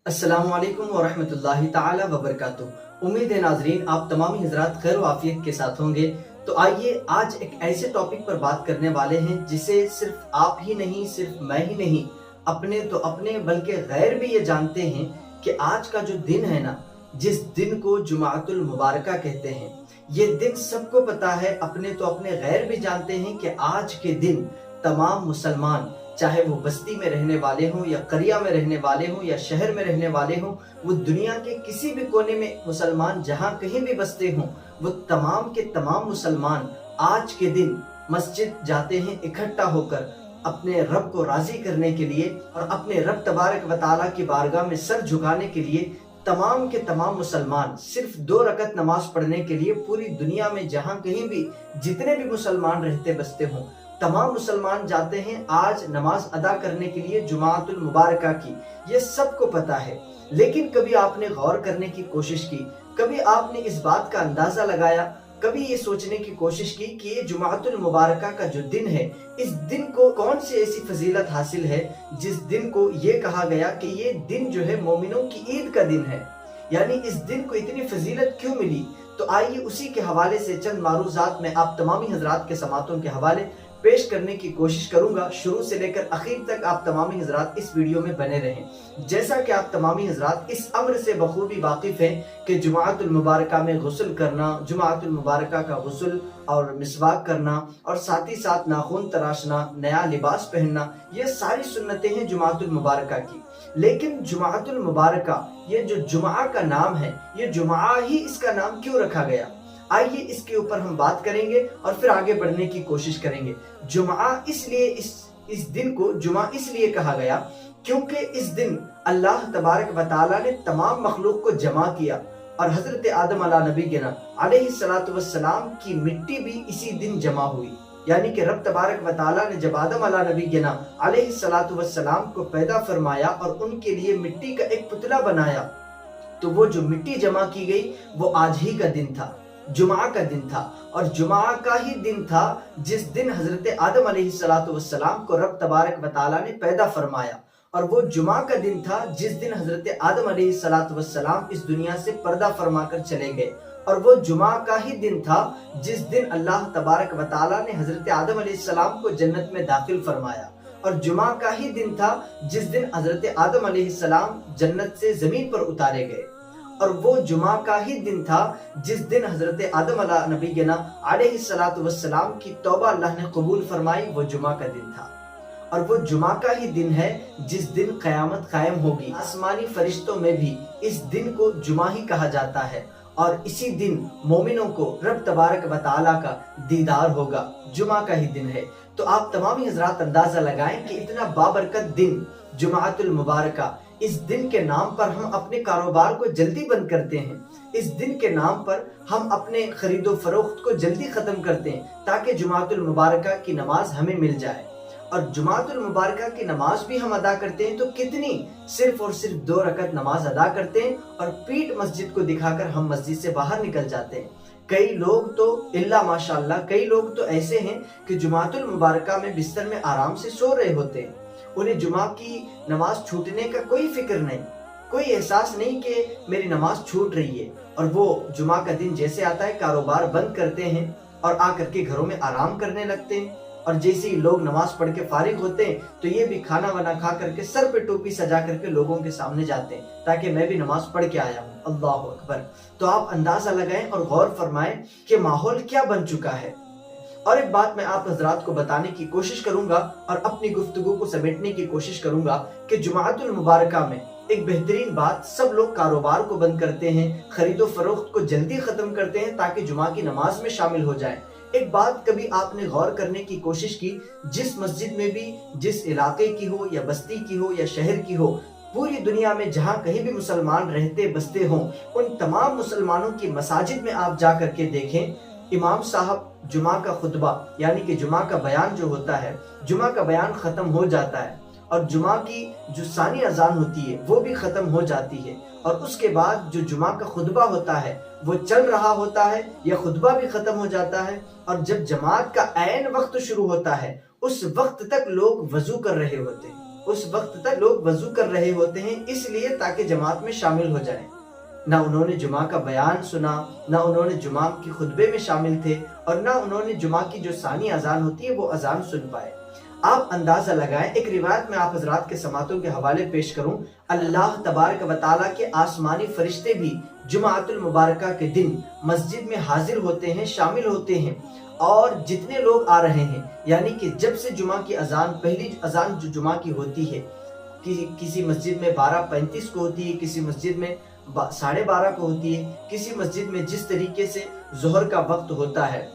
अस्सलामु अलैकुम वरहमतुल्लाहि ताला वबरकातुहू। उम्मीद है नाजरीन आप तमामी हजरात खैर आफियत के साथ होंगे। तो आइए आज एक ऐसे टॉपिक पर बात करने वाले हैं जिसे सिर्फ आप ही नहीं, सिर्फ मैं ही नहीं, अपने तो अपने बल्कि गैर भी ये जानते हैं कि आज का जो दिन है ना, जिस दिन को जुमातुल मुबारका कहते हैं, ये दिन सबको पता है, अपने तो अपने गैर भी जानते हैं कि आज के दिन तमाम मुसलमान, चाहे वो बस्ती में रहने वाले हों या करिया में रहने वाले हों या शहर में रहने वाले हों, वो दुनिया के किसी भी कोने में मुसलमान जहाँ कहीं भी बसते हों, वो तमाम के तमाम मुसलमान आज के दिन मस्जिद जाते हैं इकट्ठा होकर अपने रब को राजी करने के लिए और अपने रब तबारक व तआला की बारगाह में सर झुकाने के लिए। तमाम के तमाम मुसलमान सिर्फ 2 रकत नमाज पढ़ने के लिए पूरी दुनिया में जहाँ कहीं भी जितने भी मुसलमान रहते बसते हों, तमाम मुसलमान जाते हैं आज नमाज अदा करने के लिए जुमातुल मुबारका की। ये सबको पता है, लेकिन कभी आपने गौर करने की कोशिश की, कभी आपने इस बात का अंदाजा लगाया, कभी ये सोचने की कोशिश की कि ये जुमातुल मुबारका का जो दिन है, इस दिन को कौन सी ऐसी फजीलत हासिल है जिस दिन को ये कहा गया कि ये दिन जो है मोमिनों की ईद का दिन है, यानी इस दिन को इतनी फजीलत क्यों मिली। तो आइए उसी के हवाले से चंद मारूजात में आप तमामी हजरात के समातों के हवाले पेश करने की कोशिश करूंगा। शुरू से लेकर आखिर तक आप तमामी हजरात इस वीडियो में बने रहें। जैसा कि आप तमामी हजरात इस अम्र से बखूबी वाकिफ हैं कि जुमातुल मुबारका में गुस्ल करना, जुमातुल मुबारका का गुस्ल और मिसवाक करना और साथ ही साथ नाखून तराशना, नया लिबास पहनना, ये सारी सुन्नतें हैं जुमातुल मुबारका की। लेकिन जुमातुल मुबारका, ये जो जुमा का नाम है, ये जुमा ही इसका नाम क्यों रखा गया, आइए इसके ऊपर हम बात करेंगे और फिर आगे बढ़ने की कोशिश करेंगे। जुमा इसलिए इस दिन को जुमा इसलिए कहा गया क्योंकि इस दिन अल्लाह तबारक व तआला ने तमाम मखलूक को जमा किया और हजरत आदम अला नबीना अलैहिस्सलातु वस्सलाम की मिट्टी भी इसी दिन जमा हुई। यानी कि रब तबारक व तआला ने जब आदम अला नबीना अलैहिस्सलातु वस्सलाम को पैदा फरमाया और उनके लिए मिट्टी का एक पुतला बनाया, तो वो जो मिट्टी जमा की गई वो आज ही का दिन था, जुमा का दिन था। और जुमा का ही दिन था जिस दिन हजरत आदम अलैहिस्सलातु वस्सलाम को रब तबारक व तआला ने पैदा फरमाया, और वो जुमा का दिन था जिस दिन हजरत आदम अलैहिस्सलातु वस्सलाम इस दुनिया से पर्दा फरमा कर चले गए, और वो जुमा का ही दिन था जिस दिन अल्लाह तबारक व तआला ने हजरत आदम अलैहिस्सलाम को जन्नत में दाखिल फरमाया, और जुमा का ही दिन था जिस दिन हजरत आदम अलैहिस्सलाम जन्नत से जमीन पर उतारे गए, और वो जुमा का ही दिन था जिस दिन हजरत आदम अला नबीना अलैहिस्सलातु वस्सलाम की तौबा अल्लाह ने कबूल फरमाई, वो जुमा का दिन था। और वो जुमा का ही दिन है जिस दिन क़यामत कायम होगी। आसमानी फरिश्तों में भी इस दिन को जुमा ही कहा जाता है, और इसी दिन मोमिनों को रब तबारक व तआला का दीदार होगा, जुमा का ही दिन है। तो आप तमामी हजरात अंदाजा लगाएं कि इतना बाबरकत दिन जुमातुल मुबारका, इस दिन के नाम पर हम अपने कारोबार को जल्दी बंद करते हैं, इस दिन के नाम पर हम अपने खरीदो फरोख्त को जल्दी खत्म करते हैं ताकि जुमातुल मुबारका की नमाज हमें मिल जाए। और जुमातुल मुबारका की नमाज भी हम अदा करते हैं तो कितनी, सिर्फ और सिर्फ 2 रकत नमाज अदा करते हैं और पीठ मस्जिद को दिखाकर हम मस्जिद से बाहर निकल जाते हैं। कई लोग तो इल्ला माशाअल्लाह, कई लोग तो ऐसे हैं कि जुमातुल मुबारका में बिस्तर में आराम से सो रहे होते हैं, उन्हें जुमा की नमाज छूटने का कोई फिक्र नहीं, कोई एहसास नहीं कि मेरी नमाज छूट रही है। और वो जुमा का दिन जैसे आता है कारोबार बंद करते हैं और आकर के घरों में आराम करने लगते हैं, और जैसे ही लोग नमाज पढ़ के फारिग होते हैं तो ये भी खाना वाना खा करके सर पे टोपी सजा करके लोगों के सामने जाते हैं ताकि मैं भी नमाज पढ़ के आया हूँ। अल्लाह अकबर। तो आप अंदाजा लगाएं और गौर फरमाएं कि माहौल क्या बन चुका है। और एक बात मैं आप हजरात को बताने की कोशिश करूंगा और अपनी गुफ्तगू को समेटने की कोशिश करूंगा कि जुमातुल मुबारका में एक बेहतरीन बात, सब लोग कारोबार को बंद करते हैं, खरीदो फरोख्त को जल्दी खत्म करते हैं ताकि जुमा की नमाज में शामिल हो जाएं। एक बात कभी आपने गौर करने की कोशिश की, जिस मस्जिद में भी, जिस इलाके की हो या बस्ती की हो या शहर की हो, पूरी दुनिया में जहाँ कहीं भी मुसलमान रहते बसते हों, उन तमाम मुसलमानों की मसाजिद में आप जा करके देखें, इमाम साहब जुमा का खुतबा यानी कि जुमा का बयान जो होता है, जुमा का बयान खत्म हो जाता है और जुमा की जो सानी अजान होती है वो भी खत्म हो जाती है, और उसके बाद जो जुमा का खुतबा होता है वो चल रहा होता है या खुतबा भी खत्म हो जाता है, और जब जमात का ऐन वक्त शुरू होता है उस वक्त तक लोग वजू कर रहे होते हैं, उस वक्त तक लोग वजू कर रहे होते हैं, इसलिए ताकि जमात में शामिल हो जाएं। ना उन्होंने जुमा का बयान सुना, ना उन्होंने जुमा की खुतबे में शामिल थे, और ना उन्होंने जुमा की जो सानी अजान होती है वो अजान सुन पाए। आप अंदाजा लगाएं, एक रिवायत में आप हजरात के समातों के हवाले पेश करूं, अल्लाह तबारक व तआला के आसमानी फरिश्ते भी जुमाअतुल मुबारका के दिन मस्जिद में हाजिर होते हैं, शामिल होते हैं, और जितने लोग आ रहे हैं, यानी कि जब से जुमा की अजान, पहली अजान जो जुमा की होती है, किसी मस्जिद में 12:35 को होती है, किसी मस्जिद में 12:30 को होती है, किसी मस्जिद में जिस तरीके से जोहर का वक्त होता है,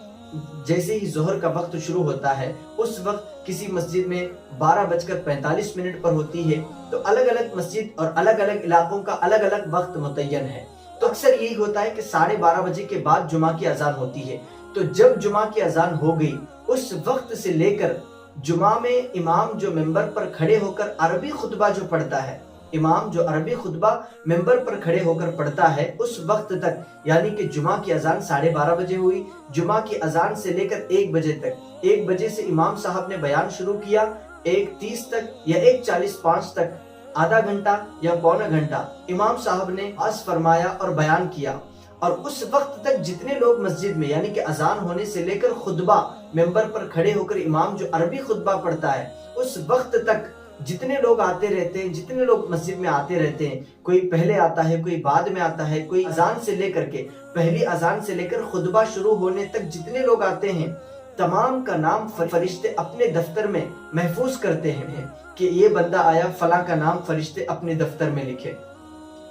जैसे ही जोहर का वक्त शुरू होता है उस वक्त किसी मस्जिद में 12:45 पर होती है। तो अलग अलग मस्जिद और अलग अलग इलाकों का अलग अलग वक्त मुतय्यन है। तो अक्सर यही होता है कि 12:30 बजे के बाद जुमा की अजान होती है। तो जब जुमा की अजान हो गई, उस वक्त से लेकर जुमा में इमाम जो मिंबर पर खड़े होकर अरबी खुतबा जो पढ़ता है, इमाम जो अरबी खुतबा मिंबर पर खड़े होकर पढ़ता है, उस वक्त तक, यानी कि जुमा की अजान 12:30 बजे हुई, जुमा की अजान से लेकर 1 बजे तक, 1 बजे से इमाम साहब ने बयान शुरू किया, 1:30 तक या 1:45 तक, आधा घंटा या पौना घंटा इमाम साहब ने वाज फरमाया और बयान किया। और उस वक्त तक जितने लोग मस्जिद में, यानी कि अजान होने से लेकर खुतबा मिंबर पर खड़े होकर इमाम जो अरबी खुतबा पढ़ता है, उस वक्त तक जितने लोग आते रहते हैं, जितने लोग मस्जिद में आते रहते हैं, कोई पहले आता है, कोई बाद में आता है, कोई अजान से लेकर के, पहली अजान से लेकर खुतबा शुरू होने तक जितने लोग आते हैं, तमाम का नाम फरिश्ते अपने दफ्तर में महफूज करते हैं कि ये बंदा आया, फला का नाम फरिश्ते अपने दफ्तर में लिखे।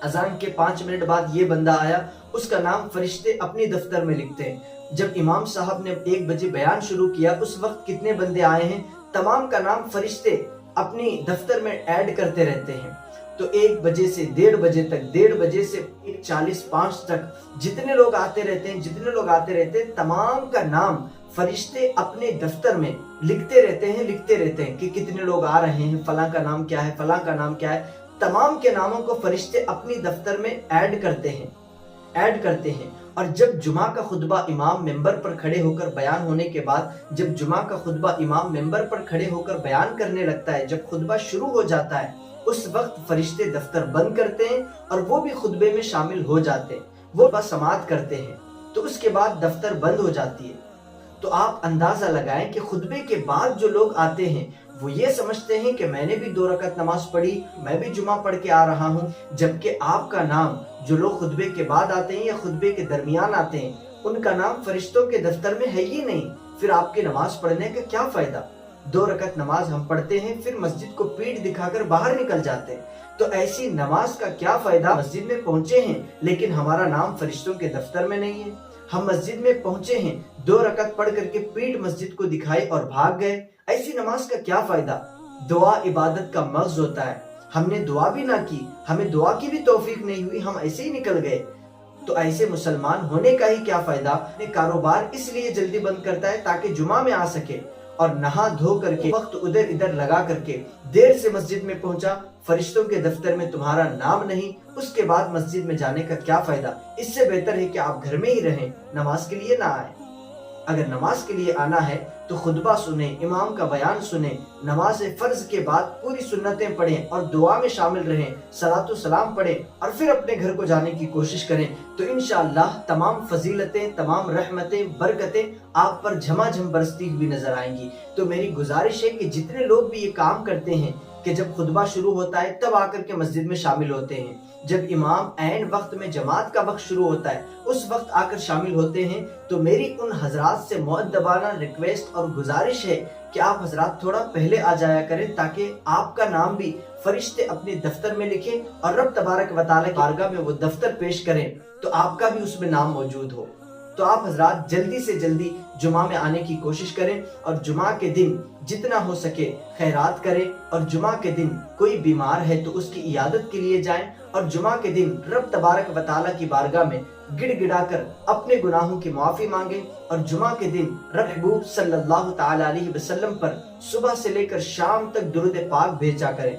अजान के 5 मिनट बाद ये बंदा आया, उसका नाम फरिश्ते अपनी दफ्तर में लिखते हैं। जब इमाम साहब ने 1 बजे बयान शुरू किया, उस वक्त कितने बंदे आए हैं, तमाम का नाम फरिश्ते अपनी दफ्तर में ऐड करते रहते हैं। तो 1 बजे से 1:30 बजे तक, 1:30 बजे से 1:45 तक जितने लोग आते रहते हैं, जितने लोग आते रहते हैं, तमाम का नाम फरिश्ते अपने दफ्तर में लिखते रहते हैं कि कितने लोग आ रहे हैं, फला का नाम क्या है, फला का नाम क्या है। तमाम के नामों को फरिश्ते अपनी दफ्तर में ऐड करते हैं। और जब जुमा का खुतबा इमाम मिंबर पर खड़े होकर बयान होने के बाद, जब जुमा का खुतबा इमाम मिंबर पर खड़े होकर बयान करने लगता है, जब खुतबा शुरू हो जाता है, उस वक्त फरिश्ते दफ्तर बंद करते हैं और वो भी खुतबे में शामिल हो जाते हैं, वो बस समाअत करते हैं। तो उसके बाद दफ्तर बंद हो जाती है। तो आप अंदाजा लगाएं कि खुतबे के बाद जो लोग आते हैं वो ये समझते हैं कि मैंने भी 2 रकात नमाज पढ़ी, मैं भी जुमा पढ़ के आ रहा हूँ, जबकि आपका नाम, जो लोग खुतबे के बाद आते हैं या खुतबे के दरमियान आते हैं, उनका नाम फरिश्तों के दफ्तर में है ही नहीं। फिर आपके नमाज पढ़ने का क्या फायदा? 2 रकात नमाज हम पढ़ते हैं, फिर मस्जिद को पीठ दिखाकर बाहर निकल जाते हैं। तो ऐसी नमाज का क्या फायदा? मस्जिद में पहुंचे हैं लेकिन हमारा नाम फरिश्तों के दफ्तर में नहीं है। हम मस्जिद में पहुंचे हैं, 2 रकात पढ़ करके पीठ मस्जिद को दिखाई और भाग गए। ऐसी नमाज का क्या फायदा? दुआ इबादत का मग़ज़ होता है, हमने दुआ भी ना की, हमें दुआ की भी तौफीक नहीं हुई, हम ऐसे ही निकल गए। तो ऐसे मुसलमान होने का ही क्या फायदा? कारोबार इसलिए जल्दी बंद करता है ताकि जुमा में आ सके, और नहा धो करके वक्त उधर इधर लगा करके देर से मस्जिद में पहुंचा, फरिश्तों के दफ्तर में तुम्हारा नाम नहीं, उसके बाद मस्जिद में जाने का क्या फायदा? इससे बेहतर है कि आप घर में ही रहें, नमाज के लिए ना आए। अगर नमाज के लिए आना है तो खुतबा सुने, इमाम का बयान सुने, नमाज फर्ज के बाद पूरी सुन्नतें पढ़ें और दुआ में शामिल रहें, सलातो सलाम पढ़ें और फिर अपने घर को जाने की कोशिश करें। तो इंशाअल्लाह तमाम फजीलतें, तमाम रहमतें, बरकतें आप पर झमाझम बरसती हुई नजर आएंगी। तो मेरी गुजारिश है कि जितने लोग भी ये काम करते हैं कि जब खुतबा शुरू होता है तब आकर के मस्जिद में शामिल होते हैं, जब इमाम ऐन वक्त में जमात का वक्त शुरू होता है उस वक्त आकर शामिल होते हैं, तो मेरी उन हजरात से मुअद्दबाना रिक्वेस्ट और गुजारिश है कि आप हजरात थोड़ा पहले आ जाया करें, ताकि आपका नाम भी फरिश्ते अपने दफ्तर में लिखें और रब तबारक व तआला की बारगाह में वो दफ्तर पेश करें तो आपका भी उसमें नाम मौजूद हो। तो आप हजरात जल्दी से जल्दी जुमा में आने की कोशिश करें और जुमा के दिन जितना हो सके खैरात करें, और जुमा के दिन कोई बीमार है तो उसकी इयादत के लिए जाएं, और जुमा के दिन रब तबारक व तआला की बारगाह में गिड़गिड़ाकर अपने गुनाहों की माफी मांगे, और जुमा के दिन रब महबूब सल्लल्लाहु तआला अलैहि वसल्लम पर सुबह से लेकर शाम तक दुरूद पाक भेजा करें,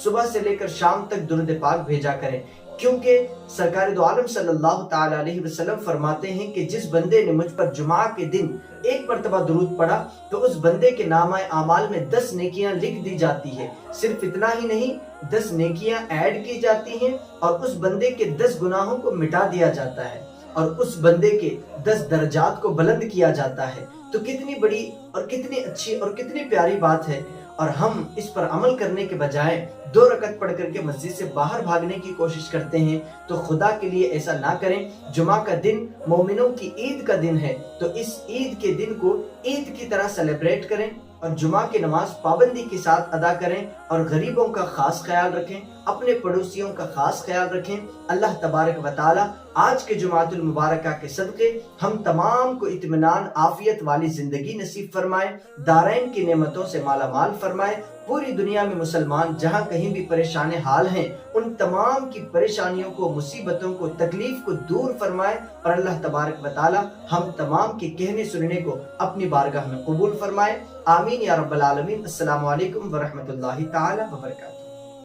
सुबह से लेकर शाम तक दुरूद पाक भेजा करें। کیونکہ سرکار دو عالم صلی اللہ تعالی علیہ وسلم فرماتے ہیں کہ جس بندے نے مجھ پر جمعہ کے دن ایک مرتبہ درود پڑھا تو اس بندے کے نامہ اعمال میں 10 نیکیاں لکھ دی جاتی ہے۔ صرف اتنا ہی نہیں، 10 نیکیاں ایڈ کی جاتی ہیں اور اس بندے کے 10 گناہوں کو مٹا دیا جاتا ہے اور اس بندے کے 10 درجات کو بلند کیا جاتا ہے۔ تو کتنی بڑی اور کتنی اچھی اور کتنی پیاری بات ہے، اور ہم اس پر عمل کرنے کے بجائے 2 رکعت پڑھ کر کے مسجد سے باہر بھاگنے کی کوشش کرتے ہیں۔ تو خدا کے لیے ایسا نہ کریں۔ جمعہ کا دن مومنوں کی عید کا دن ہے، تو اس عید کے دن کو عید کی طرح سیلیبریٹ کریں اور جمعہ کی نماز پابندی کے ساتھ ادا کریں اور غریبوں کا خاص خیال رکھیں، اپنے پڑوسیوں کا خاص خیال رکھیں۔ اللہ تبارک و تعالی آج کے جمعۃ المبارکہ کے صدقے ہم تمام کو اطمینان، عافیت والی زندگی نصیب فرمائے، دارین کی نعمتوں سے مالا مال فرمائے۔ پوری دنیا میں مسلمان جہاں کہیں بھی پریشان حال ہیں، ان تمام کی پریشانیوں کو، مصیبتوں کو، تکلیف کو دور فرمائے، اور اللہ تبارک و تعالی ہم تمام کے کہنے سننے کو اپنی بارگاہ میں قبول فرمائے۔ آمین یا رب العالمین۔ السلام علیکم ورحمۃ اللہ تعالی وبرکاتہ۔